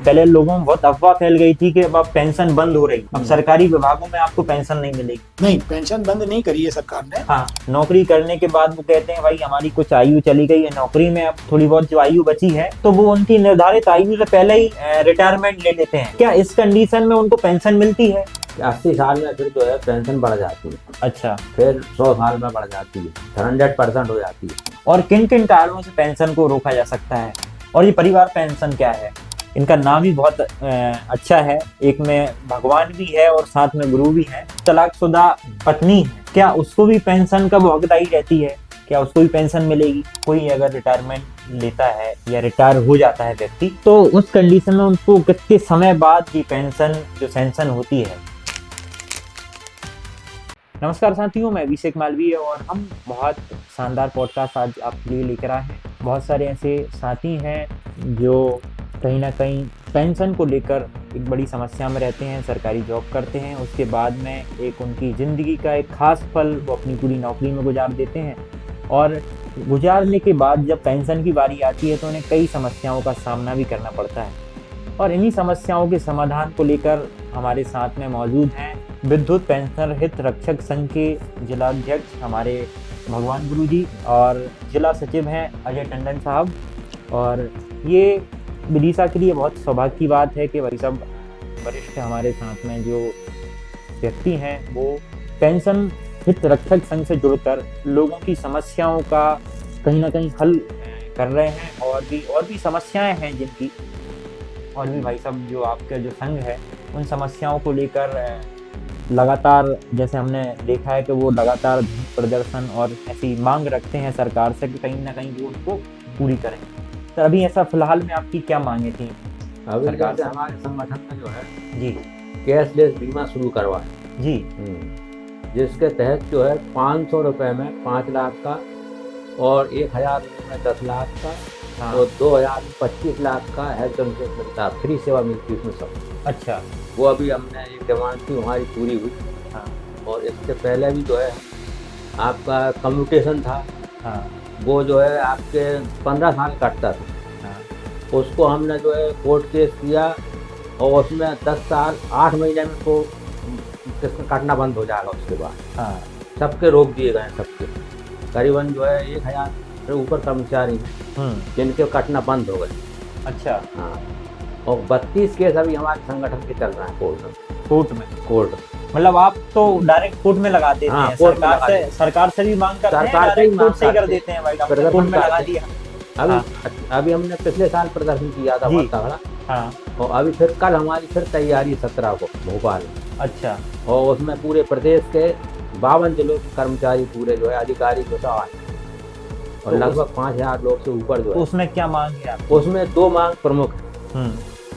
पहले लोगों में बहुत अफवाह फैल गई थी कि अब पेंशन बंद हो रही, अब सरकारी विभागों में आपको पेंशन नहीं मिलेगी। नहीं, पेंशन बंद नहीं करी है सरकार ने। हाँ, नौकरी करने के बाद वो कहते हैं भाई हमारी कुछ आयु चली गई है नौकरी में, अब थोड़ी बहुत जो आयु बची है तो वो उनकी निर्धारित आयु से पहले ही रिटायरमेंट ले लेते हैं। क्या इस कंडीशन में उनको पेंशन मिलती है? 80 साल में फिर जो है पेंशन बढ़ जाती है, अच्छा, फिर 100 साल में बढ़ जाती है, 100% हो जाती है। और किन किन कारणों से पेंशन को रोका जा सकता है? और ये परिवार पेंशन क्या है? इनका नाम ही बहुत अच्छा है, एक में भगवान भी है और साथ में गुरु भी है। तलाकशुदा पत्नी है, क्या उसको भी पेंशन का हकदारी रहती है? क्या उसको भी पेंशन मिलेगी? कोई अगर रिटायरमेंट लेता है या रिटायर हो जाता है व्यक्ति, तो उस कंडीशन में उनको कितने समय बाद की पेंशन जो सैंक्शन होती है? नमस्कार साथियों, मैं अभिषेक मालवीय और हम बहुत शानदार पॉडकास्ट आज आपके लिए लेकर आए हैं। बहुत सारे ऐसे साथी हैं जो कहीं ना कहीं पेंशन को लेकर एक बड़ी समस्या में रहते हैं, सरकारी जॉब करते हैं, उसके बाद में एक उनकी ज़िंदगी का एक खास पल वो अपनी पूरी नौकरी में गुजार देते हैं और गुजारने के बाद जब पेंशन की बारी आती है तो उन्हें कई समस्याओं का सामना भी करना पड़ता है। और इन्हीं समस्याओं के समाधान को लेकर हमारे साथ में मौजूद हैं विद्युत पेंशनर हित रक्षक संघ के जिलाध्यक्ष हमारे भगवान गुरु जी और जिला सचिव हैं अजय टंडन साहब। और ये विदिशा के लिए बहुत सौभाग्य की बात है कि भाई साहब वरिष्ठ हमारे साथ में जो व्यक्ति हैं वो पेंशन हित रक्षक संघ से जुड़कर लोगों की समस्याओं का कहीं ना कहीं हल कर रहे हैं। और भी समस्याएं हैं जिनकी, और भी भाई साहब जो आपका जो संघ है उन समस्याओं को लेकर लगातार, जैसे हमने देखा है कि वो लगातार प्रदर्शन और ऐसी मांग रखते हैं सरकार से कि कहीं ना कहीं वो उनको पूरी करें। तो अभी ऐसा फिलहाल में आपकी क्या मांगे थी अभी सरकार से? हमारे संगठन में जो है जी कैशलेस बीमा शुरू करवा है जी, जिसके तहत जो है 500 रुपये में 5 लाख का और 1000 रुपये में 10 लाख का हाँ, और 2000 में 25 लाख का हेल्थ इंश्योरेंस मिलता है, फ्री सेवा मिलती है उसमें सब। अच्छा, वो अभी हमने एक डिमांड थी हमारी पूरी हुई। हाँ और इससे पहले भी जो है आपका कम्यूटेशन था, हाँ वो जो है आपके 15 साल कटता था, हाँ, उसको हमने जो है कोर्ट केस किया और उसमें 10 साल 8 महीने में को काटना बंद हो जाएगा। उसके बाद हाँ, सबके रोक दिए गए, सबके करीबन जो है 1000 से ऊपर कर्मचारी हैं जिनके कटना बंद हो गए। अच्छा, हाँ, और 32 केस अभी हमारे संगठन के चल रहे हैं कोर्ट में। मतलब आप तो डायरेक्ट कोर्ट में लगा देते हाँ, हैं, कोर्ट में लगा देते हैं। सरकार से भी मांग करते हैं, सरकार से डायरेक्ट ही कोर्ट मांग से ही कर करते देते हैं भाई आपने प्रदर्शन कोर्ट में लगा करते दिया। अभी हमने पिछले साल प्रदर्शन किया था जी। बहुत तगड़ा। हाँ, और अभी फिर कल हमारी फिर तैयारी 17 को भोपाल में, अच्छा, और उसमें पूरे प्रदेश के 52 जिलों के कर्मचारी पूरे जो है अधिकारी जो सब आए और तो लगभग 5000 लोग से ऊपर जो तो है। उसमें क्या मांग है आप? उसमें 2 मांग प्रमुख है।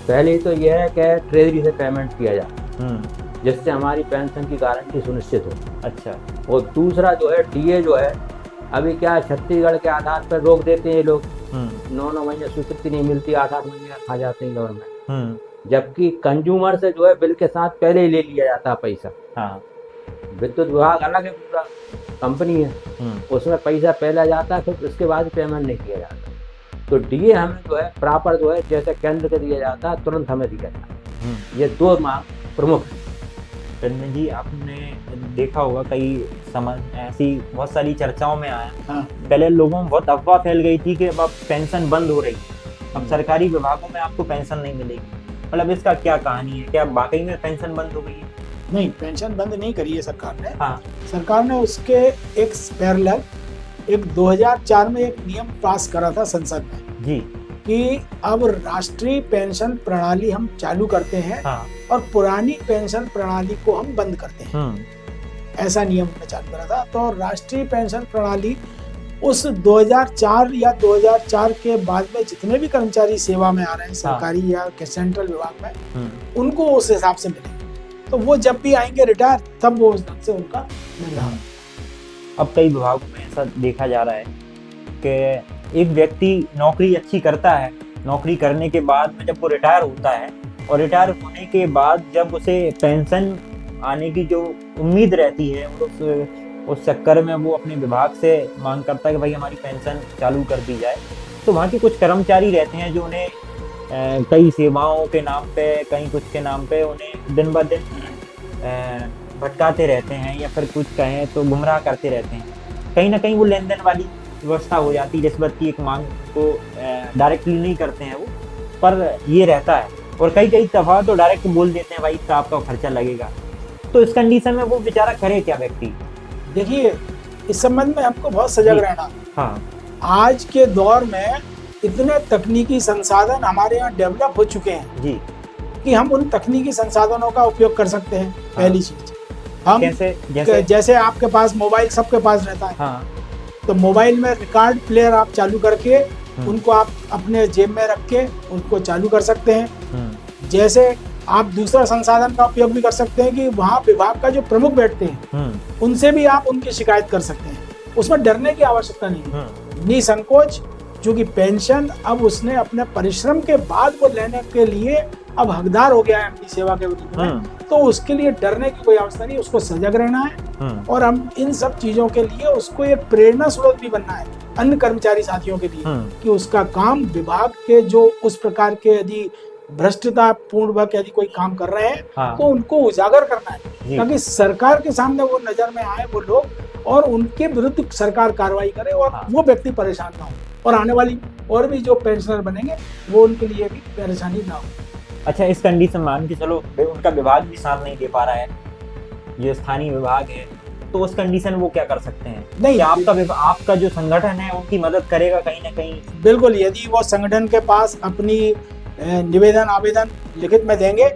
पहले तो यह है कि ट्रेजरी से पेमेंट किया जाए जिससे हमारी पेंशन की गारंटी सुनिश्चित हो। अच्छा, और दूसरा जो है डीए जो है अभी क्या है, छत्तीसगढ़ के आधार पर रोक देते हैं ये लोग, 9 महीने स्वीकृति नहीं मिलती, 8 महीने खा जाते हैं गवर्नमेंट, जबकि कंज्यूमर से जो है बिल के साथ पहले ही ले लिया जाता है पैसा। हाँ, विद्युत विभाग अलग है, पूरा कंपनी है, उसमें पैसा पहले जाता है, फिर उसके बाद पेमेंट नहीं किया जाता। तो डीए हमें जो है प्रॉपर जो है जैसे केंद्र को दिया जाता है तुरंत हमें दिया जाता है। ये 2 मांग प्रमुख है। टंडन जी आपने देखा होगा कई ऐसी बहुत सारी चर्चाओं में आया। हाँ। पहले लोगों में बहुत अफवाह फैल गई थी कि अब पेंशन बंद हो रही है, अब सरकारी विभागों में आपको पेंशन नहीं मिलेगी। मतलब इसका क्या कहानी है, क्या वाकई में पेंशन बंद हो गई है? नहीं, पेंशन बंद नहीं करी है सरकार ने। हाँ, सरकार ने उसके एक पैरेलल एक 2004 में एक नियम पास करा था संसद में जी, कि अब राष्ट्रीय पेंशन प्रणाली हम चालू करते हैं हाँ, और पुरानी पेंशन प्रणाली को हम बंद करते हैं। ऐसा नियम हमने चालू करा था। तो राष्ट्रीय पेंशन प्रणाली उस 2004 या 2004 के बाद में जितने भी कर्मचारी सेवा में आ रहे हैं सरकारी या सेंट्रल विभाग में, उनको उस हिसाब से मिलेगी। तो वो जब भी आएंगे रिटायर तब वो उस ढंग से उनका निर्धारण। अब कई विभागों में ऐसा देखा जा रहा है कि एक व्यक्ति नौकरी अच्छी करता है, नौकरी करने के बाद में जब वो रिटायर होता है और रिटायर होने के बाद जब उसे पेंशन आने की जो उम्मीद रहती है उस चक्कर में वो अपने विभाग से मांग करता है कि भाई हमारी पेंशन चालू कर दी जाए। तो वहाँ के कुछ कर्मचारी रहते हैं जो उन्हें कई सेवाओं के नाम पे, कहीं कुछ के नाम पे उन्हें दिन ब दिन भटकाते रहते हैं, या फिर कुछ कहें तो गुमराह करते रहते हैं। कहीं ना कहीं वो लेन देन वाली व्यवस्था हो जाती है, रिश्वत की एक मांग को डायरेक्टली नहीं करते हैं वो, पर ये रहता है। और कई कई दफ़ा तो डायरेक्ट बोल देते हैं भाई इसका आपका खर्चा लगेगा। तो इस कंडीशन में वो बेचारा करे क्या व्यक्ति? देखिए, इस संबंध में हमको बहुत सजग रहना। हाँ आज के दौर में इतने तकनीकी संसाधन हमारे यहाँ डेवलप हो चुके हैं जी, कि हम उन तकनीकी संसाधनों का उपयोग कर सकते हैं। पहली चीज, हम कैसे? जैसे आपके पास मोबाइल सबके पास रहता है, हाँ तो मोबाइल में रिकॉर्ड प्लेयर आप चालू करके उनको आप अपने जेब में रख के उनको चालू कर सकते हैं। जैसे आप दूसरा संसाधन का उपयोग भी कर सकते हैं कि वहाँ विभाग का जो प्रमुख बैठते हैं उनसे भी आप उनकी शिकायत कर सकते हैं। उसमें डरने की आवश्यकता नहीं है, निसंकोच। चूंकि पेंशन अब उसने अपने परिश्रम के बाद वो लेने के लिए अब हकदार हो गया है अपनी सेवा के विरुद्ध में, तो उसके लिए डरने की कोई आवश्यकता नहीं, उसको सजग रहना है। और हम इन सब चीजों के लिए उसको एक प्रेरणा स्रोत भी बनना है अन्य कर्मचारी साथियों के लिए, कि उसका काम विभाग के जो उस प्रकार के यदि भ्रष्टता पूर्वक यदि कोई काम कर रहे हैं तो उनको उजागर करना है, ताकि सरकार के सामने वो नजर में आए वो लोग, और उनके विरुद्ध सरकार कार्रवाई करे और वो व्यक्ति परेशान ना हो, और आने वाली और भी जो पेंशनर बनेंगे वो उनके लिए भी परेशानी ना हो। अच्छा, इस कंडीशन मान के चलो उनका विभाग भी साथ नहीं दे पा रहा है, ये स्थानीय विभाग है, तो उस कंडीशन वो क्या कर सकते हैं? नहीं, आपका जो संगठन है उनकी मदद करेगा कहीं ना कहीं? बिल्कुल, यदि वो संगठन के पास अपनी निवेदन आवेदन लिखित में देंगे,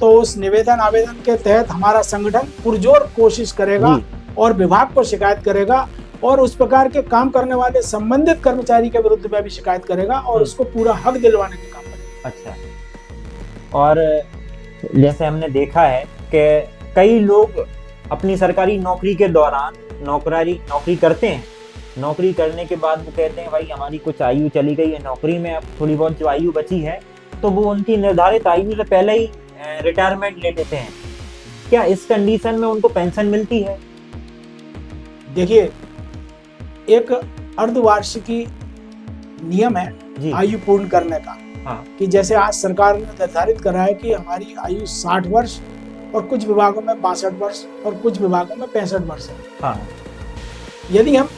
तो उस निवेदन आवेदन के तहत हमारा संगठन पुरजोर कोशिश करेगा और विभाग को शिकायत करेगा, और उस प्रकार के काम करने वाले संबंधित कर्मचारी के विरुद्ध में भी शिकायत करेगा और उसको पूरा हक दिलवाने का काम करेगा। अच्छा, और जैसे हमने देखा है कि कई लोग अपनी सरकारी नौकरी के दौरान नौकरी करते हैं, नौकरी करने के बाद वो कहते हैं भाई हमारी कुछ आयु चली गई है नौकरी में, अब थोड़ी बहुत जो आयु बची है तो वो उनकी निर्धारित आयु से पहले ही रिटायरमेंट ले लेते हैं। क्या इस कंडीशन में उनको पेंशन मिलती है? देखिए, एक अर्धवार्षिकी नियम है आयु पूर्ण करने का, कि जैसे आज सरकार ने निर्धारित करा है कि हमारी आयु 60 वर्ष और कुछ विभागों में 62 वर्ष और कुछ विभागों में 65 वर्ष है। यदि हम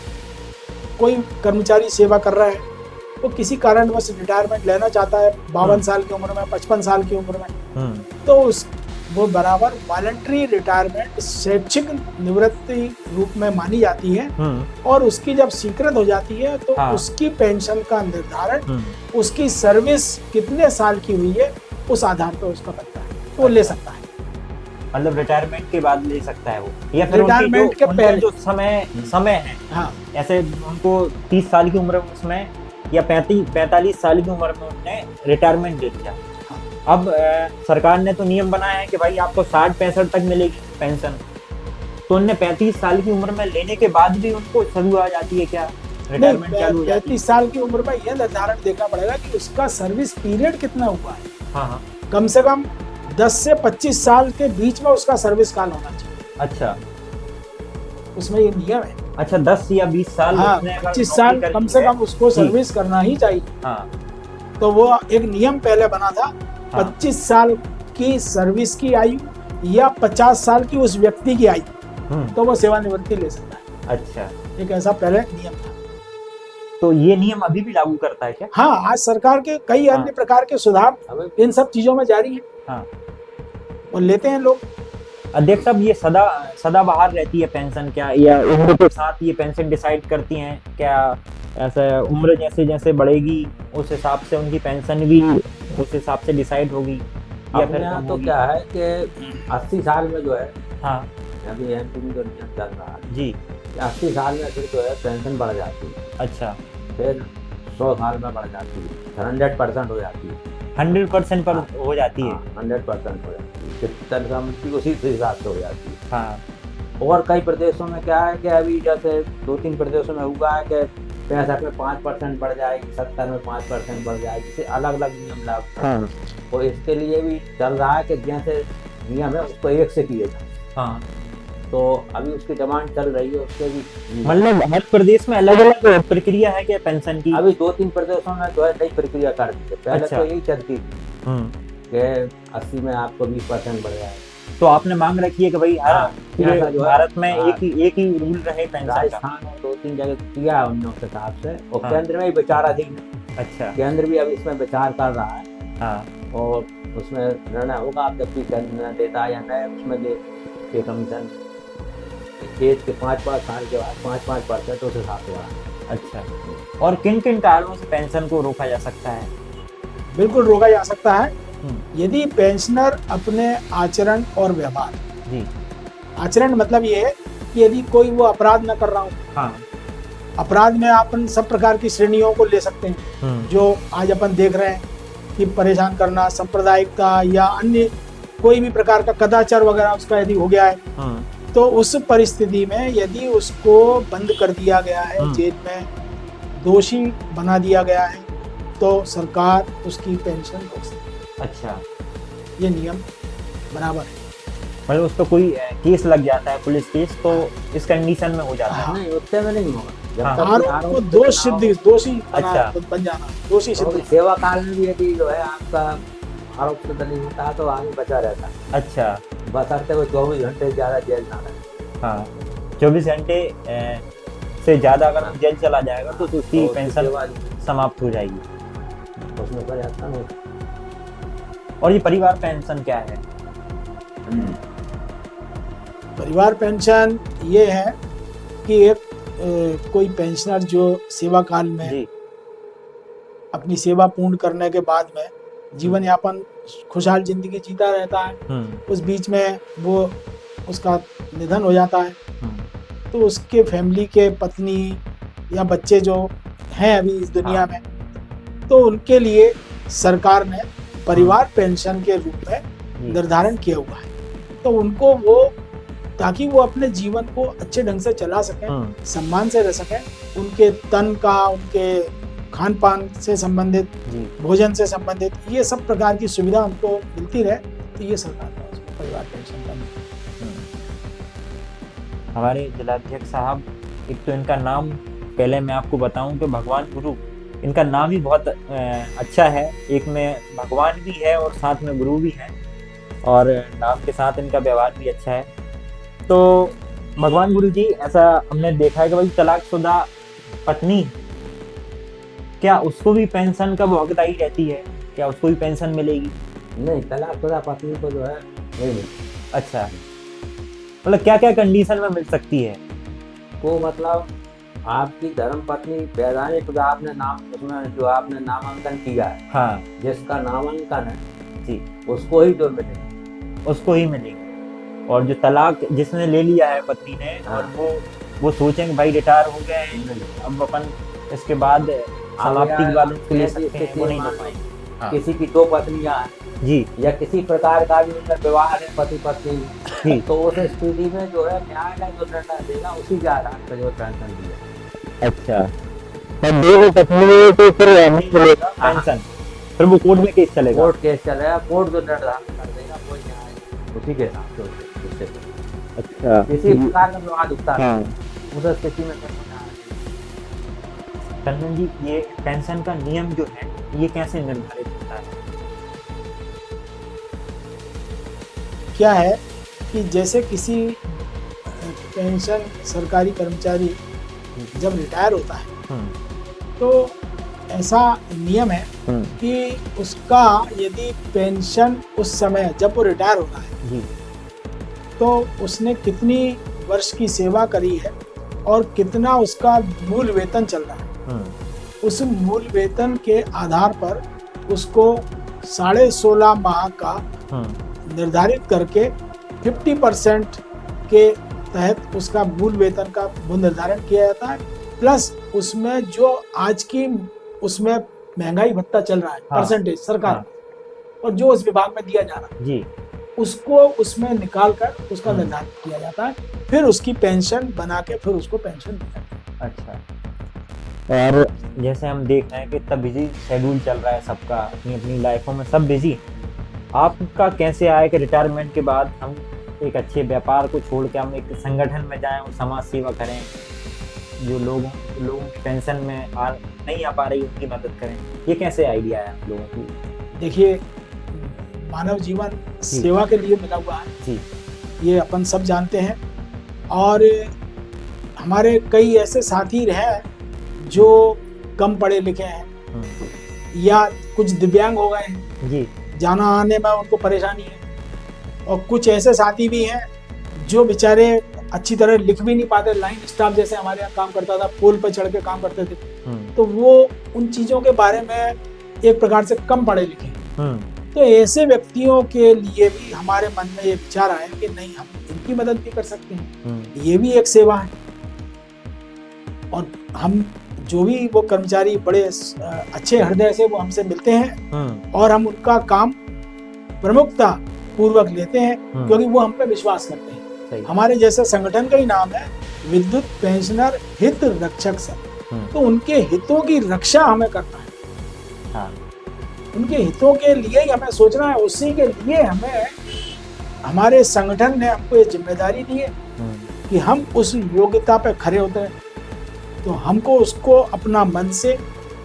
कोई कर्मचारी सेवा कर रहा है वो किसी कारणवश रिटायरमेंट लेना चाहता है 52 साल की उम्र में, 55 साल की उम्र में, तो वो बराबर वॉलंटरी रिटायरमेंट स्वैच्छिक निवृत्ति रूप में मानी जाती है, और उसकी जब स्वीकृत हो जाती है तो उसकी पेंशन का निर्धारण उसकी सर्विस कितने साल की हुई है उस आधार पर उसका बनता है, तो वो ले सकता है। मतलब रिटायरमेंट के बाद ले सकता है वो, या फिर रिटायरमेंट के पहले जो समय है, ऐसे उनको 30 साल की उम्र में उसमें या 45 साल की उम्र में उन्होंने रिटायरमेंट दे दिया। अब सरकार ने तो नियम बनाया है कि भाई आपको 60-65 तक मिलेगी पेंशन, तो उन्हें 35 साल की उम्र में लेने के बाद भी उनको शुरू आ जाती है क्या रिटायरमेंट चालू हो जाती है? 35 साल की उम्र में यह निर्धारण देखना पड़ेगा कि उसका सर्विस पीरियड कितना हुआ है। कम से कम 10 से 25 साल के बीच में उसका सर्विस काल होना चाहिए। अच्छा, उसमें ये नियम है। अच्छा, 10 या 20 साल, 25 साल कम से कम उसको सर्विस करना ही चाहिए। तो वो एक नियम पहले बना था, 25 साल की सर्विस की आयु या 50 साल की उस व्यक्ति की आयु, तो वो सेवानिवृत्ति ले सकता है। अच्छा, एक ऐसा पहले नियम था। तो ये नियम अभी भी लागू करता है क्या? हाँ, आज सरकार के कई अन्य प्रकार के सुधार इन सब चीजों में जारी है, और लेते हैं लोग। अध्यक्ष साहब, ये सदा बाहर रहती है पेंशन क्या, या उम्र के साथ ये पेंशन डिसाइड करती हैं क्या? ऐसा उम्र जैसे जैसे बढ़ेगी उस हिसाब से उनकी पेंशन भी उस हिसाब से डिसाइड होगी, या फिर तो क्या है कि 80 साल में जो है, अभी एमपी में जो नियम चल रहा है जी, 80 साल में फिर जो है पेंशन बढ़ जाती है। अच्छा, फिर 100 साल में बढ़ जाती है, 100% हो जाती है। 100% पर हो जाती है? 100% हो जाती है, तनख्वाह उसी हिसाब से हो जाती है। और कई प्रदेशों में क्या है कि अभी जैसे 2-3 प्रदेशों में हुआ है कि 65 में 5% बढ़ जाएगी, 70 में 5% बढ़ जाएगी, इससे अलग अलग नियम लागू। तो इसके लिए भी चल रहा है कि जैसे नियम है उसको एक से किए जाए। तो अभी उसकी डिमांड चल रही है, उसके भी मतलब हर प्रदेश में अलग अलग प्रक्रिया है क्या पेंशन की? अभी 2-3 प्रदेशों में जो है नई प्रक्रिया कर दी है। पहले अच्छा। तो यही चलती थी कि 80 में आपको 20% बढ़ जाए। तो आपने मांग रखी है कि भाई हर हाँ, पूरे ऐसा जो है, भारत में हाँ, एक ही रूल रहे पेंशन का? राजस्थान और 2-3 जगह किया है उन्होंने उस हिसाब से, और हाँ। केंद्र में भी विचाराधीन है। अच्छा। केंद्र भी अब इसमें विचार कर रहा है, हाँ। और उसमें निर्णय होगा। आप जब भी केंद्र निर्णय देता है या नए उसमें दे के कमीशन एज के 5-5 साल के बाद 5-5% उस हिसाब से बढ़ा। अच्छा, और किन किन कारणों से पेंशन को रोका जा सकता है? बिल्कुल रोका जा सकता है यदि पेंशनर अपने आचरण और व्यवहार, जी। आचरण मतलब ये है कि यदि कोई वो अपराध न कर रहा हो। हाँ। अपराध में अपन सब प्रकार की श्रेणियों को ले सकते हैं जो आज अपन देख रहे हैं कि परेशान करना, सांप्रदायिकता या अन्य कोई भी प्रकार का कदाचार वगैरह उसका यदि हो गया है, तो उस परिस्थिति में यदि उसको बंद कर दिया गया है, जेल में दोषी बना दिया गया है, तो सरकार उसकी पेंशन रोक सकती है। अच्छा, ये नियम बराबर है। मतलब उस पर कोई केस लग जाता है, पुलिस केस, तो इस कंडीशन में हो जाता है। नहीं, उतने में नहीं होगा। जब हाँ। तक आरोप को दोष सिद्धि, दोषी अच्छा। बन जाना, दोषी और सिद्धि। सेवा काल में भी यदि जो है आपका आरोप सिद्ध नहीं होता है तो आगे बचा रहता है। अच्छा। बशर्ते वो 24 घंटे से ज्यादा जेल ना रहे। हाँ, 24 घंटे से ज्यादा अगर जेल चला जाएगा तो उसकी पेंशन समाप्त हो जाएगी। उसमें परिवर्तन हो। और ये परिवार पेंशन क्या है? परिवार पेंशन ये है कि एक कोई पेंशनर जो सेवा काल में जी। अपनी सेवा पूर्ण करने के बाद में जीवन यापन खुशहाल जिंदगी जीता रहता है, उस बीच में वो उसका निधन हो जाता है, तो उसके फैमिली के पत्नी या बच्चे जो हैं अभी इस दुनिया में, तो उनके लिए सरकार ने परिवार पेंशन के रूप में निर्धारण किया हुआ है। तो उनको वो, ताकि वो अपने जीवन को अच्छे ढंग से चला सकें, सम्मान से रह सकें, उनके तन का, उनके खान पान से संबंधित, भोजन से संबंधित ये सब प्रकार की सुविधा उनको मिलती रहे, तो ये सरकार का उसको परिवार पेंशन का। हमारे जिलाध्यक्ष साहब, एक तो इनका नाम पहले मैं आपको बताऊं कि भगवान गुरु, इनका नाम ही बहुत अच्छा है। एक में भगवान भी है और साथ में गुरु भी है, और नाम के साथ इनका व्यवहार भी अच्छा है। तो भगवान गुरु जी, ऐसा हमने देखा है कि भाई तलाकशुदा पत्नी, क्या उसको भी पेंशन का हकदारी रहती है? क्या उसको भी पेंशन मिलेगी? नहीं, तलाकशुदा पत्नी को जो है नहीं मिलती। अच्छा, मतलब क्या क्या कंडीशन में मिल सकती है? वो मतलब आपकी धर्म पत्नी वैधानिक जो आपने नाम, उसमें जो आपने नामांकन किया है, हाँ, जिसका नामांकन है जी, उसको ही जो मिलेगी, उसको ही मिलेगी। और जो तलाक जिसने ले लिया है पत्नी ने, और वो सोचेंगे भाई रिटायर हो गए हैं, अब अपन इसके बाद समाप्ति के बाद उसको ले सकते हैं, वो नहीं ले पाएंगे। हाँ। किसी की 2 पत्नियां हैं जी, या किसी प्रकार का भी उनका विवाह है पति पत्नी, तो उस स्थिति में जो है न्यायालय जो निर्णय देगा उसी के आधार पर जो पेंशन दिया। अच्छा, पर दो पत्नी तो फिर नहीं मिलेगा पेंशन, फिर वो कोर्ट में केस चलेगा। कोर्ट केस चलेगा, कोर्ट जो निर्धारण कर देगा वो न्यायालय उसी के हिसाब से उससे अच्छा, किसी प्रकार का विवाद उठता है, हाँ। उस स्थिति में चंदन जी, ये पेंशन का नियम जो है ये कैसे निर्धारित होता है? क्या है कि जैसे किसी पेंशन सरकारी कर्मचारी जब रिटायर होता है, तो ऐसा नियम है कि उसका यदि पेंशन उस समय जब वो रिटायर होता है जी, तो उसने कितनी वर्ष की सेवा करी है और कितना उसका मूल वेतन चल रहा है, उस मूल वेतन के आधार पर उसको 16.5 माह का निर्धारित करके 50% के तहत उसका मूल वेतन का वो निर्धारण किया जाता है, प्लस उसमें जो आज की उसमें महंगाई भत्ता चल रहा है, परसेंटेज सरकार और जो उस विभाग में दिया जा रहा है जी, उसको उसमें निकाल कर उसका निर्धारण किया जाता है, फिर उसकी पेंशन बना के फिर उसको पेंशन दिया जाता है। अच्छा, और जैसे हम देख रहे हैं कि इतना बिजी शेड्यूल चल रहा है सबका, अपनी अपनी लाइफों में सब बिजी। आपका कैसे आया कि रिटायरमेंट के बाद हम एक अच्छे व्यापार को छोड़ के हम एक संगठन में जाएं और समाज सेवा करें, जो लोगों की पेंशन में नहीं आ पा रही उनकी मदद करें। ये कैसे आइडिया है आप लोगों की? देखिए, मानव जीवन सेवा के लिए मिला हुआ है जी, ये अपन सब जानते हैं। और हमारे कई ऐसे साथी हैं जो कम पढ़े लिखे हैं या कुछ दिव्यांग हो गए हैं जी, जाना आने में उनको परेशानी है, और कुछ ऐसे साथी भी हैं जो बेचारे अच्छी तरह लिख भी नहीं पाते। लाइन स्टाफ जैसे हमारे यहाँ काम करता था, पुल पर चढ़ के काम करते थे, तो वो उन चीज़ों के बारे में एक प्रकार से कम पढ़े लिखे हैं। तो ऐसे व्यक्तियों के लिए भी हमारे मन में ये विचार आया कि नहीं, हम इनकी मदद भी कर सकते हैं, ये भी एक सेवा है। और हम जो भी वो कर्मचारी बड़े अच्छे हृदय से वो हमसे मिलते हैं और हम उनका काम प्रमुखता पूर्वक लेते हैं, क्योंकि वो हम पे विश्वास करते हैं। हमारे जैसे संगठन का ही नाम है विद्युत पेंशनर हित रक्षक संघ, तो उनके हितों की रक्षा हमें करना है। हाँ। उनके हितों के लिए ही हमें सोचना है, उसी के लिए हमें हमारे संगठन ने हमको ये जिम्मेदारी दी है कि हम उस योग्यता पे खरे होते हैं। तो हमको उसको अपना मन से,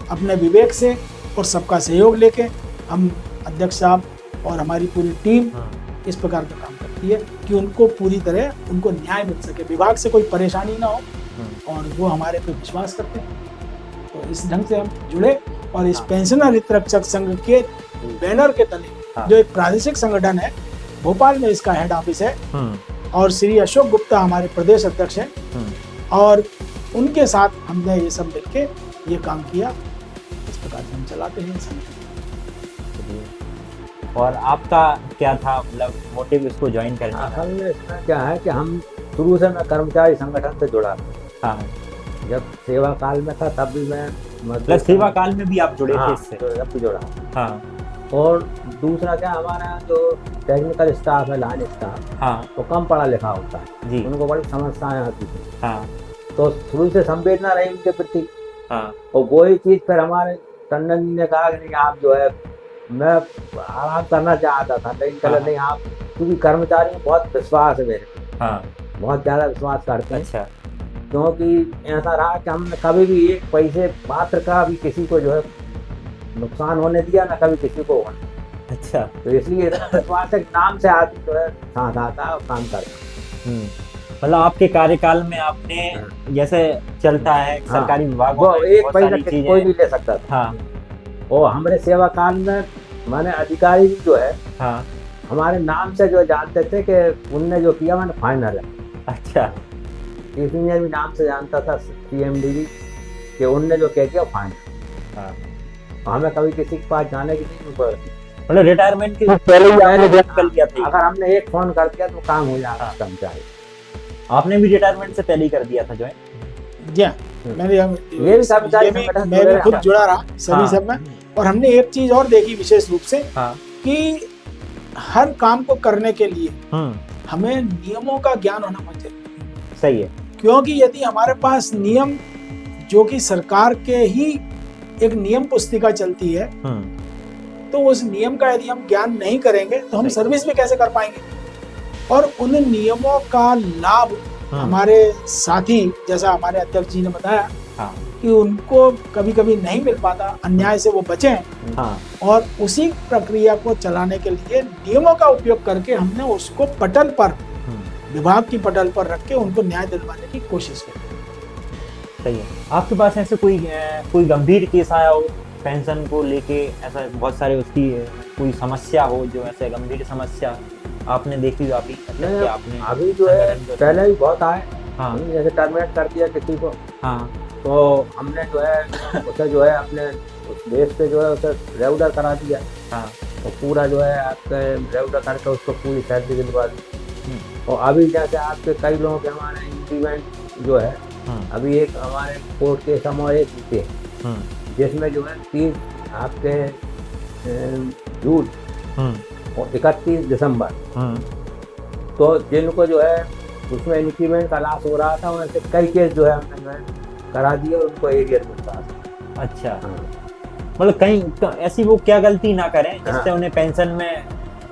अपने विवेक से और सबका सहयोग लेके हम अध्यक्ष साहब और हमारी पूरी टीम इस प्रकार का काम करती है कि उनको पूरी तरह उनको न्याय मिल सके, विभाग से कोई परेशानी ना हो, और वो हमारे पे विश्वास करते हैं। तो इस ढंग से हम जुड़े और इस पेंशनर हित रक्षक संघ के बैनर के तले, जो एक प्रादेशिक संगठन है, भोपाल में इसका हेड ऑफिस है, और श्री अशोक गुप्ता हमारे प्रदेश अध्यक्ष हैं, और उनके साथ हमने ये सब मिलके ये काम किया। इस प्रकार से हम चलाते हैं संगठन। और आपका क्या था मतलब मोटिव इसको ज्वाइन करने का? असल में इसमें क्या है कि हम शुरू से मैं कर्मचारी संगठन से जुड़ा था। हाँ, जब सेवा काल में था तब भी मैं मतलब सेवा काल में भी आप जुड़े थे इससे? तो जब भी जुड़ा। हाँ। और दूसरा क्या, हमारा जो टेक्निकल स्टाफ है, लाइन स्टाफ, हाँ, तो कम पढ़ा लिखा होता है जी, उनको बड़ी समस्याएं आती थी। हाँ, तो शुरू से संवेदना रही उनके प्रति। हाँ, और वही चीज फिर हमारे टंडन जी ने कहा कि नहीं, आप जो है, मैं आराम करना चाहता था लेकिन चलो नहीं, आप क्योंकि कर्मचारी में बहुत विश्वास है मेरे, हाँ, बहुत ज्यादा विश्वास करते हैं। अच्छा, क्योंकि ऐसा रहा कि हमने कभी भी एक पैसे पात्र का भी किसी को जो है नुकसान होने दिया, ना कभी किसी को होने। अच्छा, तो इसलिए इतना विश्वास है कि नाम से आदमी जो है साथ आता है और काम करता है। मतलब आपके कार्यकाल में आपने जैसे चलता है सरकारी विभागों में एक बहुत पैसा सारी कोई चीजें, नहीं ले सकता था। हाँ, और हमारे सेवा काल में मैंने अधिकारी भी जो है हाँ, हमारे नाम से जो जानते थे कि उनने जो किया मैंने फाइनल है। अच्छा, इंजीनियर भी नाम से जानता था, CMD भी, कि उनने जो कह दिया फाइनल। हाँ, हमें कभी किसी के पास जाने की नहीं पड़ती, मतलब रिटायरमेंट के पहले ही आपने ज्वाइन कर लिया था? अगर हमने एक फोन कर दिया तो काम हो जाता कर्मचारी। आपने भी रिटायरमेंट से पहले ही कर दिया था ज्वाइन? जी, मैंने ये भी कर्मचारी संगठन मैं भी खुद जुड़ा रहा सभी सब में। और हमने एक चीज और देखी विशेष रूप से, हाँ, कि हर काम को करने के लिए हमें नियमों का ज्ञान होना बहुत जरूरी है। सही है, क्योंकि यदि हमारे पास नियम, जो कि सरकार के ही एक नियम पुस्तिका चलती है, तो उस नियम का यदि हम ज्ञान नहीं करेंगे तो हम सर्विस भी कैसे कर पाएंगे। और उन नियमों का लाभ हमारे साथी, जैसा हमारे अध्यक्ष जी ने बताया, हाँ, कि उनको कभी कभी नहीं मिल पाता, अन्याय से वो बचें, हाँ, और उसी प्रक्रिया को चलाने के लिए नियमों का उपयोग करके हमने उसको पटल पर, विभाग की पटल पर रख के उनको न्याय दिलवाने की कोशिश की। सही है। आपके पास ऐसे कोई गंभीर केस आया हो पेंशन को लेके, ऐसा बहुत सारे उसकी कोई समस्या हो, जो ऐसे गंभीर समस्या आपने देखी हो? आपने अभी जो है पहले भी बहुत आए, हाँ, जैसे टर्मिनेट कर दिया किसी को, हाँ, तो हमने जो है उसे जो है अपने उस देश पे जो है उसे रेगुलर करा दिया। हाँ, तो पूरा जो है आपके रेगुलर करके उसको पूरी सैलरी दिलवा दी। और अभी जैसे आपके कई लोगों के हमारे इंक्रीमेंट जो है, अभी एक हमारे कोर्ट के समोर एक जीते, जिसमें जो है 30 आपके जून और 31 दिसंबर, तो जिनको जो है उसमें इंक्रीमेंट का लॉस हो रहा था, वैसे कई केस जो है हमने जो है करा दिए और उनको एरियर मिलता था। अच्छा, मतलब कहीं ऐसी वो क्या गलती ना करें जिससे उन्हें पेंशन में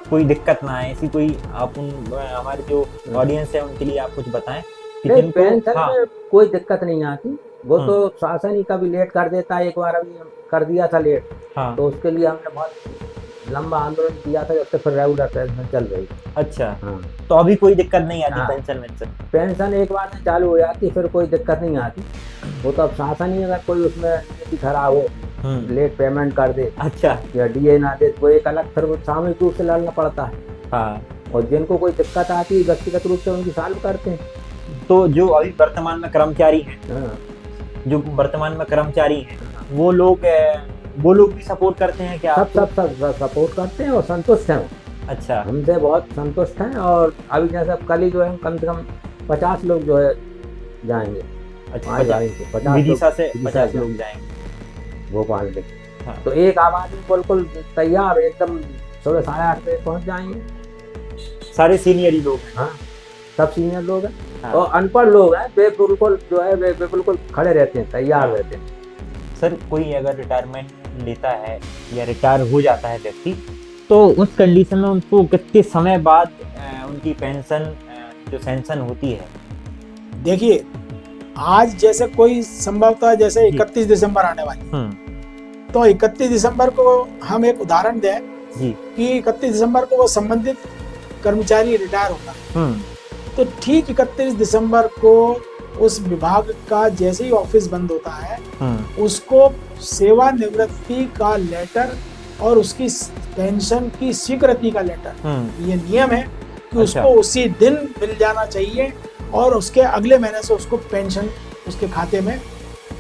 कोई दिक्कत ना आए, ऐसी कोई आप हमारे जो ऑडियंस है उनके लिए आप कुछ बताएं कि नहीं, जिनको पेंशन हाँ में कोई दिक्कत नहीं आती। वो तो शासन ही कभी लेट कर देता है। एक बार अभी कर दिया था लेट, हाँ तो उसके लिए हमने बहुत लंबा आंदोलन किया था, जब से फिर रेगुलर पेंशन चल रही। अच्छा, हाँ, तो अभी कोई दिक्कत नहीं आती हाँ। पेंशन में से? पेंशन एक बार में चालू हो जाती, फिर कोई दिक्कत नहीं आती। वो तो अब शासन ही अगर कोई उसमें नीति खराब हो, लेट पेमेंट कर दे अच्छा, या डीए ना दे, तो वो एक अलग फिर वो सामूहिक रूप से लड़ना पड़ता है। हाँ। और जिनको कोई दिक्कत आती है व्यक्तिगत रूप से उनकी सॉल्व करते हैं। तो जो अभी वर्तमान में कर्मचारी हैं, हाँ, जो वर्तमान में कर्मचारी हैं, वो लोग भी सपोर्ट करते हैं क्या सब आपको? सब सपोर्ट करते हैं और संतुष्ट हैं। अच्छा, हमसे बहुत संतुष्ट हैं। और अभी जैसे अब कल ही जो है कम से कम 50 लोग जो है जाएंगे। अच्छा, आज आएंगे 50 विदिशा से विदिशा 50 से लोग जाएंगे। भोपाल में। हाँ। तो एक आबादी बिल्कुल तैयार, एकदम सुबह 8:30 बजे पहुंच जाएंगे। सारे सीनियर ही लोग हैं। हाँ, सब सीनियर लोग हैं। हाँ। और अनपढ़ लोग हैं, वे बिल्कुल जो है वे बिल्कुल खड़े रहते हैं, तैयार रहते हैं। सर, कोई अगर रिटायरमेंट लेता है या रिटायर हो जाता है व्यक्ति, तो उस कंडीशन में उनको कितने समय बाद उनकी पेंशन जो सैंक्शन होती है? देखिए, आज जैसे कोई संभवतः जैसे जी। 31 दिसंबर आने वाली, तो 31 दिसंबर को हम एक उदाहरण दें जी। कि 31 दिसंबर को वो संबंधित कर्मचारी रिटायर होगा, तो ठीक 31 दिसंबर को उस विभाग का जैसे ही ऑफिस बंद होता है, उसको सेवानिवृत्ति का लेटर और उसकी पेंशन की स्वीकृति का लेटर, ये नियम है कि अच्छा। उसको उसी दिन मिल जाना चाहिए और उसके अगले महीने से उसको पेंशन उसके खाते में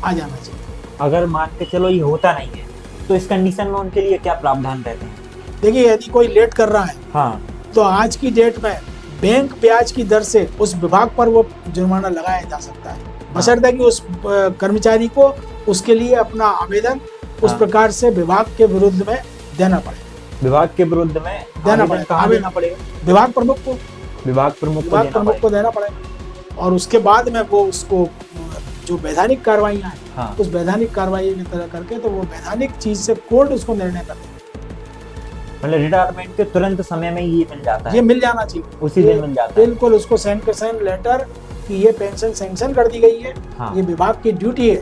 आ जाना चाहिए। अगर मान के चलो ये होता नहीं है, तो इस कंडीशन में उनके लिए क्या प्रावधान रहते हैं? देखिए, यदि कोई लेट कर रहा है, हाँ, तो आज की डेट में बैंक ब्याज की दर से उस विभाग पर वो जुर्माना लगाया जा सकता है, बशर्ते कि उस कर्मचारी को उसके लिए अपना आवेदन उस प्रकार से विभाग के विरुद्ध में देना पड़े। विभाग के विरुद्ध में देना आवेदन पड़ेगा। कहाँ देना पड़ेगा? विभाग प्रमुख को विभाग प्रमुख को देना पड़ेगा। और उसके बाद में वो उसको जो वैधानिक कार्रवाइयाँ हैं, हाँ। उस वैधानिक कार्रवाई की तरह करके, तो वो वैधानिक चीज से कोर्ट उसको निर्णय कर देगा। मतलब रिटायरमेंट के तुरंत समय में ये मिल जाता है? ये मिल जाना चाहिए, उसी दिन मिल जाता है? बिल्कुल। उसको सैंक्शन लेटर कि ये पेंशन सैंक्शन कर दी गई है। हाँ। ये विभाग की ड्यूटी है।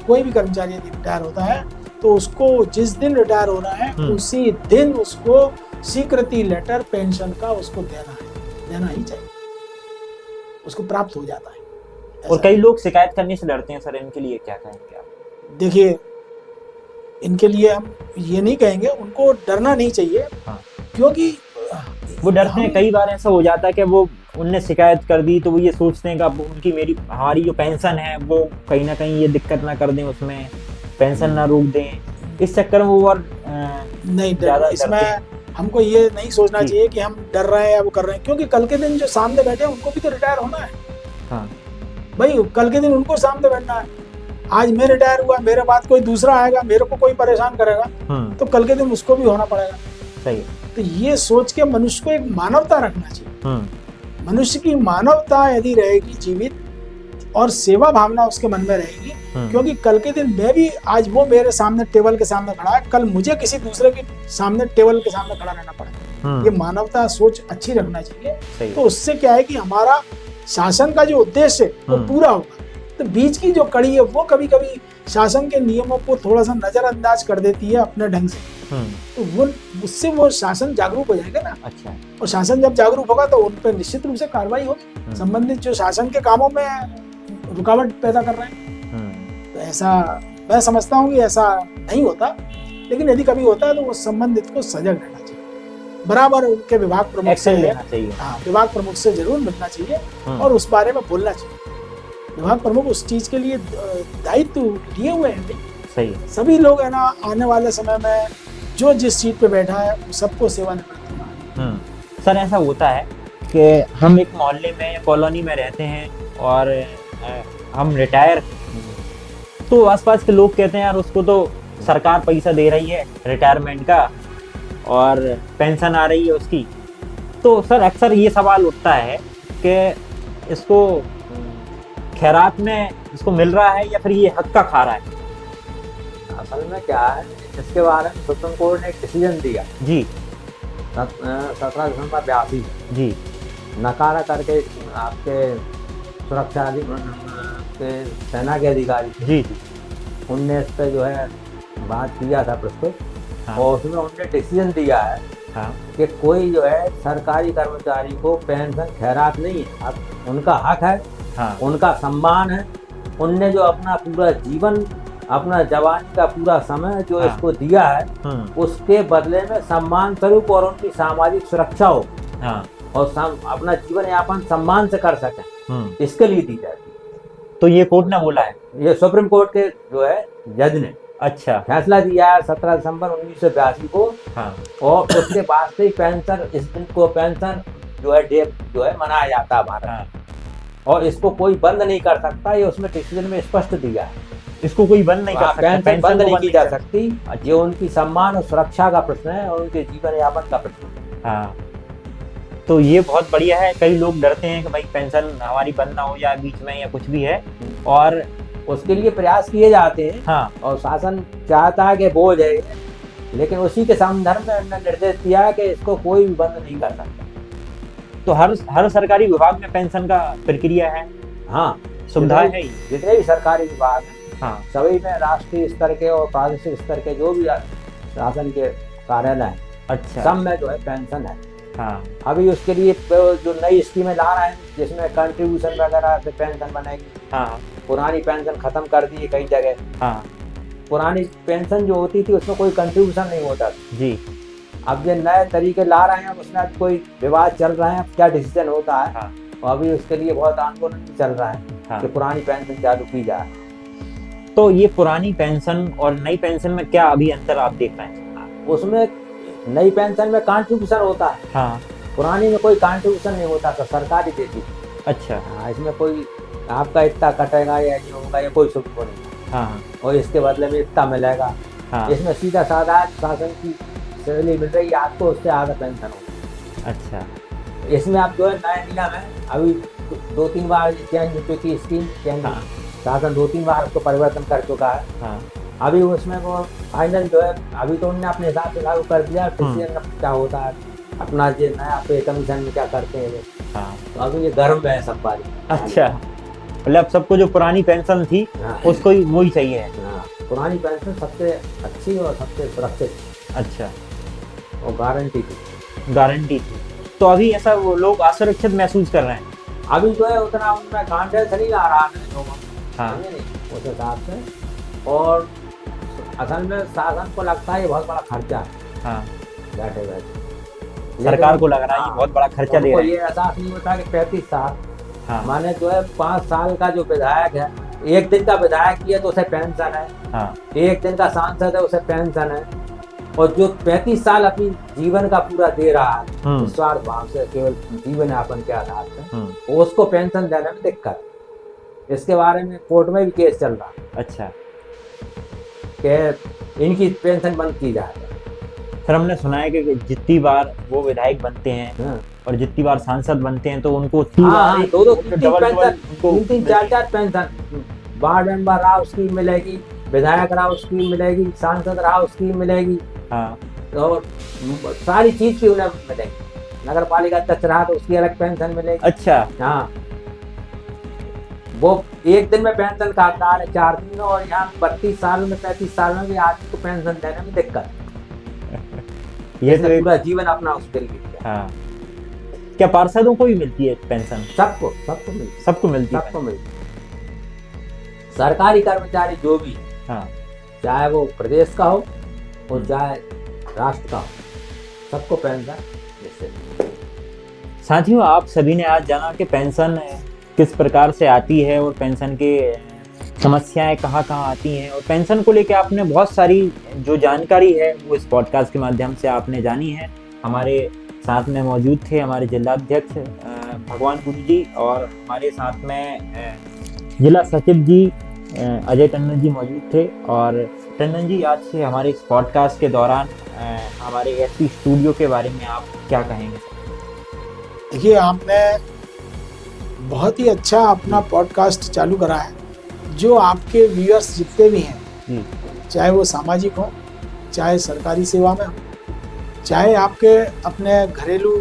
कोई भी कर्मचारी यदि रिटायर होता है, तो उसको जिस दिन रिटायर हो रहा है उसी दिन उसको स्वीकृति लेटर पेंशन का उसको देना ही चाहिए, उसको प्राप्त हो जाता है। और कई लोग शिकायत करने से डरते हैं सर, इनके लिए क्या कहेंगे आप? देखिए, इनके लिए हम ये नहीं कहेंगे, उनको डरना नहीं चाहिए। हाँ। क्योंकि वो डरते हैं, कई बार ऐसा हो जाता है कि वो उनने शिकायत कर दी, तो वो ये सोचते हैं कि उनकी हमारी जो पेंशन है वो कहीं ना कहीं ये दिक्कत ना कर दें, उसमें पेंशन ना रोक दें। इस चक्कर में वो और नहीं डर, इसमें हमको ये नहीं सोचना चाहिए कि हम डर रहे हैं या वो कर रहे हैं, क्योंकि कल के दिन जो सामने बैठे हैं उनको भी तो रिटायर होना है। हाँ। भाई, कल के दिन उनको सामने बैठना है। आज मैं रिटायर हुआ, मेरे बाद कोई दूसरा आएगा, मेरे को कोई परेशान करेगा, तो कल के दिन उसको भी होना पड़ेगा। सही। तो ये सोच के मनुष्य को एक मानवता रखना चाहिए। मनुष्य की मानवता यदि रहेगी जीवित, और सेवा भावना उसके मन में रहेगी, क्योंकि कल के दिन मैं भी, आज वो मेरे सामने टेबल के सामने खड़ा है, कल मुझे किसी दूसरे के सामने टेबल के सामने खड़ा रहना पड़ेगा। ये मानवता सोच अच्छी रखना चाहिए। तो उससे क्या है कि हमारा शासन का जो उद्देश्य है वो पूरा होगा। तो बीच की जो कड़ी है वो कभी कभी शासन के नियमों को थोड़ा सा नजरअंदाज कर देती है अपने ढंग से, तो वो उससे वो शासन जागरूक हो जाएगा ना। अच्छा। और शासन जब जागरूक होगा तो उन पर निश्चित रूप से कार्रवाई होगी, संबंधित जो शासन के कामों में रुकावट पैदा कर रहे हैं। तो ऐसा मैं समझता हूँ कि ऐसा नहीं होता, लेकिन यदि कभी होता है तो वो संबंधित को सजग रहना चाहिए, बराबर उनके विभाग प्रमुख से लेना चाहिए। हाँ, विभाग प्रमुख से जरूर मिलना चाहिए और उस बारे में बोलना चाहिए। विभाग प्रमुख उस चीज के लिए दायित्व लिए हुए हैं। सही है। सभी लोग है ना, आने वाले समय में जो जिस सीट पे बैठा है सबको सेवानिवृत्ति होना। सर, ऐसा होता है कि हम एक मोहल्ले में या कॉलोनी में रहते हैं और हम रिटायर, तो आसपास के लोग कहते हैं यार उसको तो सरकार पैसा दे रही है रिटायरमेंट का और पेंशन आ रही है उसकी। तो सर, अक्सर ये सवाल उठता है कि इसको खैरात में इसको मिल रहा है या फिर ये हक का खा रहा है? असल में क्या है, इसके बारे में सुप्रीम कोर्ट ने एक डिसीजन दिया जी 17/82 जी नकारा करके आपके सुरक्षा के सेना के अधिकारी जी जी। उनने इस पर जो है बात किया था प्रस्तुत, हाँ और उसमें उनने डिसीजन दिया है हाँ कि कोई जो है सरकारी कर्मचारी को पेंशन खैरात नहीं है, अब उनका हक है, हाँ उनका सम्मान है। उनने जो अपना पूरा जीवन, अपना जवानी का पूरा समय जो हाँ। इसको दिया है, उसके बदले में सम्मान स्वरूप और उनकी सामाजिक सुरक्षा हो, हाँ। और अपना जीवन यापन सम्मान से कर सकें, इसके लिए दी जाती है। तो ये कोर्ट ने बोला है, ये सुप्रीम कोर्ट के जो है जज ने अच्छा फैसला दिया है 17 दिसंबर 1982 को। हाँ और उसके बाद से पेंशन, इस दिन को पेंशन जो है डे जो है मनाया जाता है भारत में। हाँ। और इसको कोई बंद नहीं कर सकता, ये उसमें डिसीजन में स्पष्ट दिया है। इसको कोई बंद नहीं कर सकता, पेंशन बंद को नहीं की जा कर- सकती, ये उनकी सम्मान और सुरक्षा का प्रश्न है और उनके जीवन यापन का प्रश्न है। हाँ। तो ये बहुत बढ़िया है। कई लोग डरते हैं कि भाई पेंशन हमारी बंद ना हो जाए बीच में या कुछ भी है, और उसके लिए प्रयास किए जाते हैं। हाँ और शासन चाहता है कि बोझ है, लेकिन उसी के संदर्भ में उन्होंने निर्देश दिया है कि इसको कोई भी बंद नहीं कर सकता। तो हर सरकारी विभाग में पेंशन का प्रक्रिया है, हाँ, सुविधा है ही। जितने भी सरकारी विभाग हैं, हाँ सभी में राष्ट्रीय स्तर के और प्रादेशिक स्तर के जो भी शासन के कार्यालय हैं, अच्छा सब में जो है पेंशन है। हाँ अभी उसके लिए जो नई स्कीमें ला रहे हैं, जिसमें कंट्रीब्यूशन वगैरह से पेंशन बनेगी। हाँ पुरानी पेंशन खत्म कर दी है कई जगह। हाँ पुरानी पेंशन जो होती थी उसमें कोई कंट्रीब्यूशन नहीं होता था। जी। अब ये नए तरीके ला रहे हैं, उसमें अब कोई विवाद चल रहा है, क्या डिसीजन होता है। हाँ। और अभी उसके लिए बहुत आंदोलन भी चल रहा है हाँ। कि पुरानी पेंशन चालू की जाए। तो ये पुरानी पेंशन और नई पेंशन में क्या अभी अंतर आप देख रहे हैं? उसमें नई पेंशन में कंट्रीब्यूशन होता है, हाँ पुरानी में कोई कंट्रीब्यूशन नहीं होता था, सरकार ही देती थी। अच्छा हाँ, इसमें कोई आपका इतना कटेगा या ये होगा, ये कोई सुख नहीं। हाँ और इसके बदले में इतना मिलेगा। हाँ इसमें सीधा साधा शासन की सैलरी मिल रही है आपको, उससे आधा पेंशन हो। अच्छा। इसमें आप जो है नया नियम है, अभी 2-3 बार चेंज हो चुकी स्कीम, चेंज हाँ। शासन 2-3 बार उसको परिवर्तन कर चुका है। हाँ अभी उसमें वो फाइनल जो है, अभी तो उन्होंने अपने हिसाब से लागू कर दिया, डिसीजन क्या होता है अपना जो नया पे कमीशन में क्या करते हैं। हाँ। तो अभी ये गर्म है सब बारी। अच्छा, मतलब सबको जो पुरानी पेंशन थी हाँ। उसको ही वही चाहिए है। हाँ, पुरानी पेंशन सबसे अच्छी और सबसे सुरक्षित अच्छा, और गारंटी थी। गारंटी थी। तो अभी ऐसा वो लोग असुरक्षित महसूस कर रहे हैं। अभी जो है उतना उनमें कॉन्फिडेंस नहीं आ रहा है लोगों में, हाँ। समझे नहीं उस हिसाब से। और असल में शासन को लगता है ये बहुत बड़ा खर्चा है, हाँ। बैठे बैठे सरकार को लग रहा है ये बहुत बड़ा खर्चा दे रहे ये हैं। एहसास नहीं होता कि 35 साल हाँ माने जो है 5 साल का जो विधायक है, एक दिन का विधायक किया तो उसे पेंशन है, हाँ एक दिन का सांसद है उसे पेंशन है। और जो 35 साल अपनी जीवन का पूरा दे रहा है निस्वार्थ भाव से, केवल जीवन यापन के आधार से, उसको पेंशन देने में दिक्कत। इसके बारे में कोर्ट में भी केस चल रहा है। अच्छा, कि इनकी पेंशन बंद की जाए। सर हमने सुना है कि जितनी बार वो विधायक बनते हैं और जितनी बार सांसद बनते हैं तो उनको 3 हाँ, दो double pension, 3-4 pension, ward member रहा उसकी मिलेगी, विधायक रहा उसकी मिलेगी, सांसद रहा उसकी मिलेगी। हाँ। और सारी चीज की उन्हें मिलेगी। नगर पालिका अध्यक्ष रहा तो उसकी अलग पेंशन मिलेगी। अच्छा, हाँ, वो एक दिन में पेंशन काटता है 4 दिन में, और यहाँ 32 साल में 35 साल में भी आदमी को पेंशन देने में दिक्कत। ये तो पूरा जीवन अपना उसके लिए। हाँ। क्या पार्षदों को भी मिलती है पेंशन? सबको मिलती है, सबको मिलती है। सबको मिलती है। सरकारी कर्मचारी जो भी, हाँ। चाहे वो प्रदेश का हो और चाहे राष्ट्र का हो, सबको पेंशन। साथियों, आप सभी ने आज जाना कि पेंशन किस प्रकार से आती है और पेंशन के समस्याएं कहाँ कहाँ आती हैं, और पेंशन को लेकर आपने बहुत सारी जो जानकारी है वो इस पॉडकास्ट के माध्यम से आपने जानी है। हमारे साथ में मौजूद थे हमारे जिलाध्यक्ष भगवान गुरु जी, और हमारे साथ में जिला सचिव जी अजय टंडन जी मौजूद थे। और टंडन जी, आज से हमारे इस पॉडकास्ट के दौरान हमारे एसपी स्टूडियो के बारे में आप क्या कहेंगे? देखिए, आपने बहुत ही अच्छा अपना पॉडकास्ट चालू करा है। जो आपके व्यूअर्स जितने भी हैं, चाहे वो सामाजिक हो, चाहे सरकारी सेवा में हो, चाहे आपके अपने घरेलू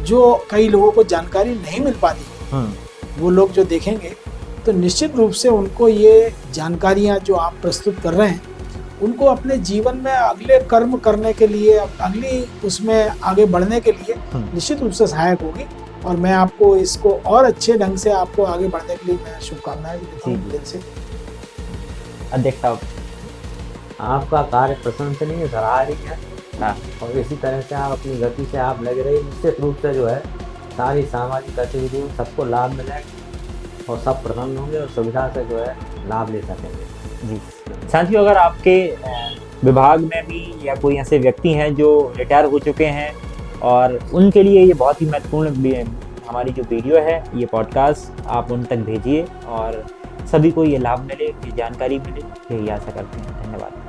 जो कई लोगों को जानकारी नहीं मिल पाती, वो लोग जो देखेंगे तो निश्चित रूप से उनको ये जानकारियाँ जो आप प्रस्तुत कर रहे हैं उनको अपने जीवन में अगले कर्म करने के लिए, अगली उसमें आगे बढ़ने के लिए निश्चित रूप से सहायक होगी। और मैं आपको इसको और अच्छे ढंग से आपको आगे बढ़ने के लिए मैं शुभकामनाएं भी देता हूँ दिल से। अध्यक्ष साहब, आपका कार्य प्रशंसनीय, सराहनीय है। हाँ, और इसी तरह से आप अपनी गति से आप लगे रहिए, निश्चित रूप से जो है सारी सामाजिक गतिविधियों में सबको लाभ मिलेगा और सब प्रसन्न होंगे और सुविधा से जो है लाभ ले सकेंगे। जी साथियों, अगर आपके विभाग में भी या कोई ऐसे व्यक्ति हैं जो रिटायर हो चुके हैं और उनके लिए ये बहुत ही महत्वपूर्ण हमारी जो वीडियो है, ये पॉडकास्ट आप उन तक भेजिए और सभी को ये लाभ मिले, ये जानकारी मिले, यही आशा करते हैं। धन्यवाद।